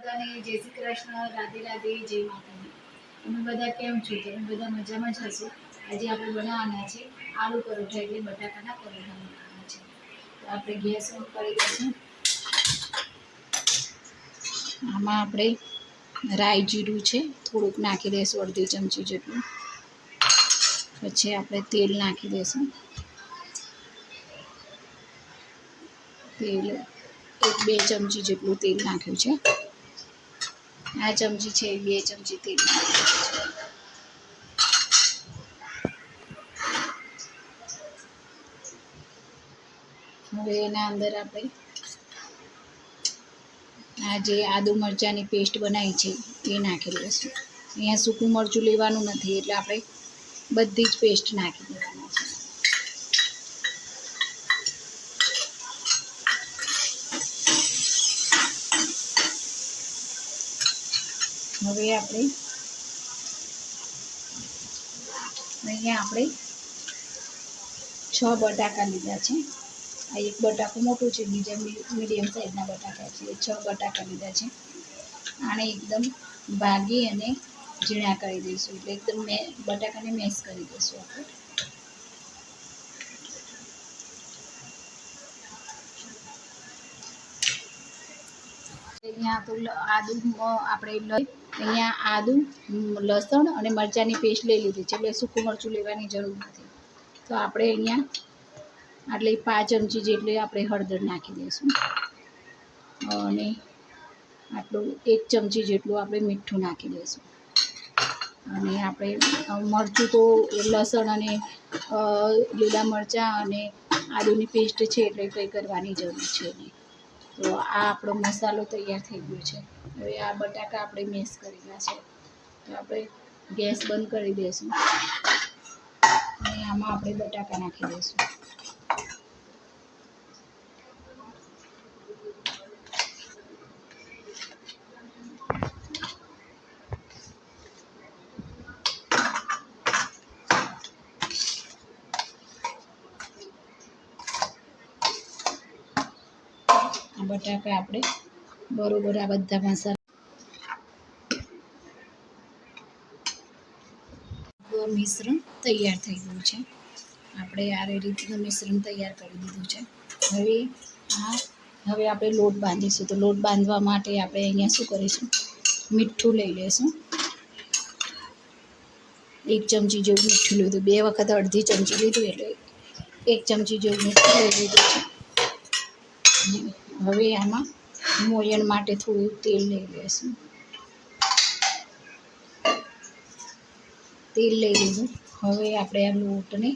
બધાને જય શ્રી કૃષ્ણ, રાધે રાધે, જય માતાજી. તમે બધા કેમ છો? તમે બધા મજામાં જ હશો. આજે આપણે બનાવવાના છે આલુ પરોઠા, એટલે બટાકાના પરોઠા બનાવવાના છે. તો આપણે ગેસ ઓન કરી દઈશું. આમાં આપણે રાઈ જીરું છે થોડુંક નાખી દઈશું, અડધી ચમચી જેટલું. પછી આપણે તેલ નાખી દઈશું. તેલ 1-2 ચમચી જેટલું તેલ નાખ્યું છે. આ ચમચી છે 2 ચમચી તેલ નાખ્યું છે. હવે એના અંદર આપણે આ જે આદુ મરચાંની પેસ્ટ બનાવી છે એ નાખી દઈશું. અહીંયા સૂકું મરચું લેવાનું નથી, એટલે આપણે બધી જ પેસ્ટ નાખી દેવાના છે. હવે અહીંયા આપણે 6 બટાકા લીધા છે. આ એક બટાકું મોટું છે, બીજા મીડિયમ સાઈઝના બટાકા છે. 6 બટાકા લીધા છે. આને એકદમ ભાગી અને ઝીણા કરી દઈશું, એટલે એકદમ બટાકાને મેશ કરી દઈશું આપણે. અહીંયા તો આદુ આપણે અહીંયા આદુ, લસણ અને મરચાંની પેસ્ટ લઈ લીધી છે, એટલે સૂકું મરચું લેવાની જરૂર નથી. તો આપણે અહીંયા આટલી 5 ચમચી જેટલી આપણે હળદર નાખી દઈશું, અને આટલું 1 ચમચી જેટલું આપણે મીઠું નાખી દઈશું. અને આપણે મરચું તો લસણ અને લીલા મરચાં અને આદુની પેસ્ટ છે, એટલે કંઈ કરવાની જરૂર છે નહીં. તો આ આપણો મસાલો તૈયાર થઈ ગયો છે. હવે આ બટાકા આપણે મેશ કરેલા છે, તો આપણે ગેસ બંધ કરી દઈશું અને આમાં આપણે બટાકા નાખી દઈશું. આ બટાકા આપણે બરોબર આ બધા મસાલા મિશ્રણ તૈયાર થઈ ગયું છે. આપણે આ રીતનું મિશ્રણ તૈયાર કરી દીધું છે. હવે આપણે લોટ બાંધીશું. તો લોટ બાંધવા માટે આપણે અહીંયા શું કરીશું, મીઠું લઈ લઈશું. 1 ચમચી જેવું મીઠું લીધું. 2 વખત અડધી ચમચી લીધું, એટલે 1 ચમચી જેવું મીઠું લઈ લીધું છે. હવે આમાં મોયણ માટે થોડું તેલ લઈ લઈશું. તેલ લઈ લીધું. હવે આપણે આ લોટને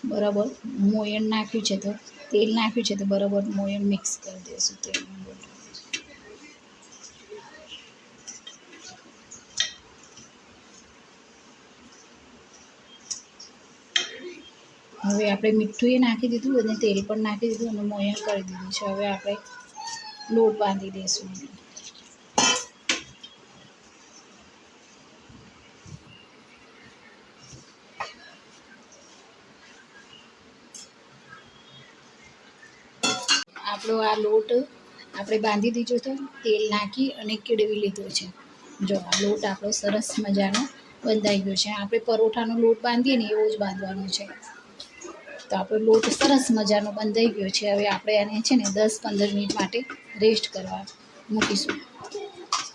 બરાબર મોયણ નાખ્યું છે, તો તેલ નાખ્યું છે, તો બરાબર મોયણ મિક્સ કરી દઈશું તેલમાં લોટ. હવે આપણે મીઠું એ નાખી દીધું અને તેલ પણ નાખી દીધું અને મોયણ કરી દીધું છે. હવે આપણે લોટ બાંધી દઈશું. આપણો આ લોટ આપણે બાંધી દીધો હતો, તેલ નાખી અને કેળવી લીધો છે. જો આ લોટ આપણો સરસ મજાનો બંધાઈ ગયો છે. આપણે પરોઠાનો લોટ બાંધીએ ને એવો જ બાંધવાનો છે. તો આપણો લોટ સરસ મજાનો બંધાઈ ગયો છે. હવે આપણે આને છે ને 10-15 મિનિટ માટે રેસ્ટ કરવા મૂકીશું.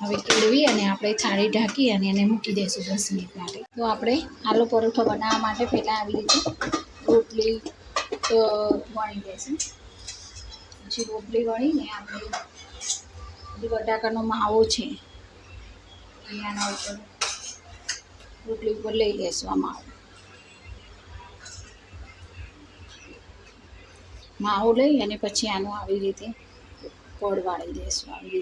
હવે કેળવી અને આપણે થાળી ઢાંકી અને એને મૂકી દઈશું 10 મિનિટ માટે. તો આપણે આલુ પરોઠા બનાવવા માટે પહેલાં આવી રીતે રોટલી વણી દઈશું. પછી રોટલી વળીને આપણે જે બટાકાનો માવો છે એના ઉપર રોટલી ઉપર લઈ લઈશું. આ માવો લઈ અને પછી આનું આવી રીતે પડ વાળી દઈશું. આવી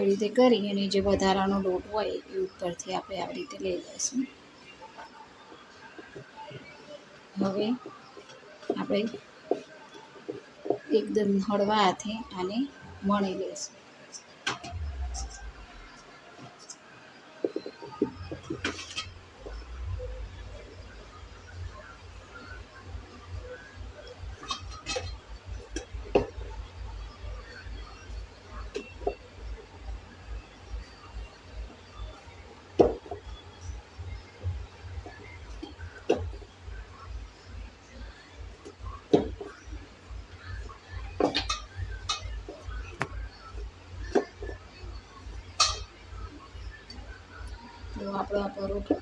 રીતે કરી અને જે વધારાનો લોટ હોય એ ઉપરથી આપણે આવી રીતે લઈ લઈશું. હવે આપણે એકદમ હળવા હાથે આને વણી લઈશું. તો આપણો આ પરોઠો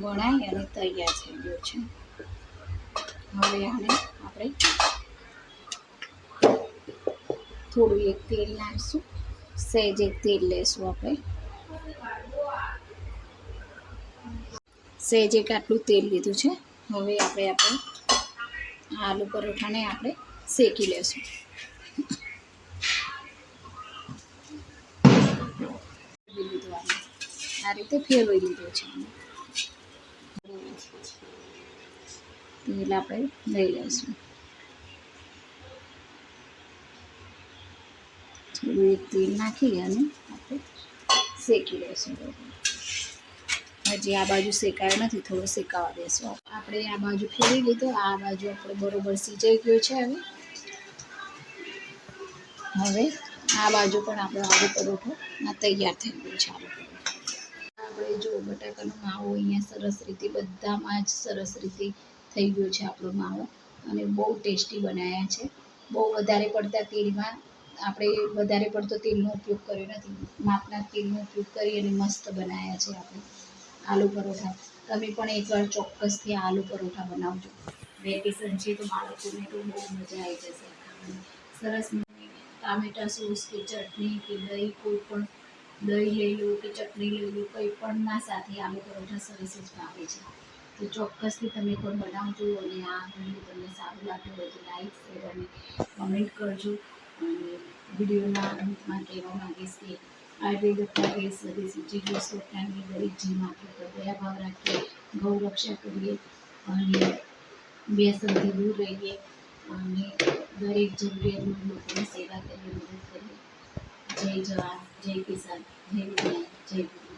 બનાવી અને તૈયાર થઈ ગયો છે. હવે આને આપણે થોડું એક તેલ નાખીશું, સહેજ એક તેલ લેશું આપણે, સહેજ એક આટલું તેલ લીધું છે. હવે આપણે આલુ પરોઠાને આપણે શેકી લેશું. આ રીતે ફેરવી લીધું છે. તેલ આપણે લઈ લઈશું, થોડું એક તેલ નાખી અને આપણે શેકી લઈશું. હજી આ બાજુ શેકાયો નથી, થોડો શેકાવા દેશું. આપણે આ બાજુ ફેરવી લીધો, આ બાજુ આપણે બરોબર સિજાઈ ગયો છે. હવે આ બાજુ પણ આપણો આલુ પરોઠો તૈયાર થઈ ગયો છે. આપણે જો બટાકાનો માવો અહીંયા સરસ રીતે બધામાં જ સરસ રીતે થઈ ગયો છે આપણો માવો, અને બહુ ટેસ્ટી બનાવ્યા છે. બહુ વધારે પડતા તેલમાં આપણે વધારે પડતો તેલનો ઉપયોગ કર્યો નથી, માપના તેલનો ઉપયોગ કરી અને મસ્ત બનાવ્યા છે આપણે આલુ પરોઠા. તમે પણ એકવાર ચોક્કસથી આલુ પરોઠા બનાવજો. વેકેશન છે તો બાળકોને તો બહુ મજા આવી જશે. સરસ ટામેટા સોસ કે ચટણી કે દહીં, કોઈ પણ દહીં લઈ લો કે ચટણી લઈ લો, કંઈ પણના સાથે આલુ પરોઠા સરસ જ ભાવે છે. તો ચોક્કસથી તમે પણ બનાવજો. અને આ વિડીયો તમને સારું લાગ્યું હોય તો લાઈક, શેર અને કમેન્ટ કરજો. અને વિડીયોના અંતમાં કહેવા માંગીશ કે આયુર્વેદના બધી ચીજ વસ્તુ આપણી દરેક જીવ માટે દયા ભાવ રાખીએ, ગૌ રક્ષા કરીએ અને વ્યસનથી દૂર રહીએ અને દરેક જરૂરિયાતમંદ લોકોની સેવા કરીએ, મદદ કરીએ. જય જવાન, જય કિસાન, જય વિજ્ઞાન, જય ગુરુ.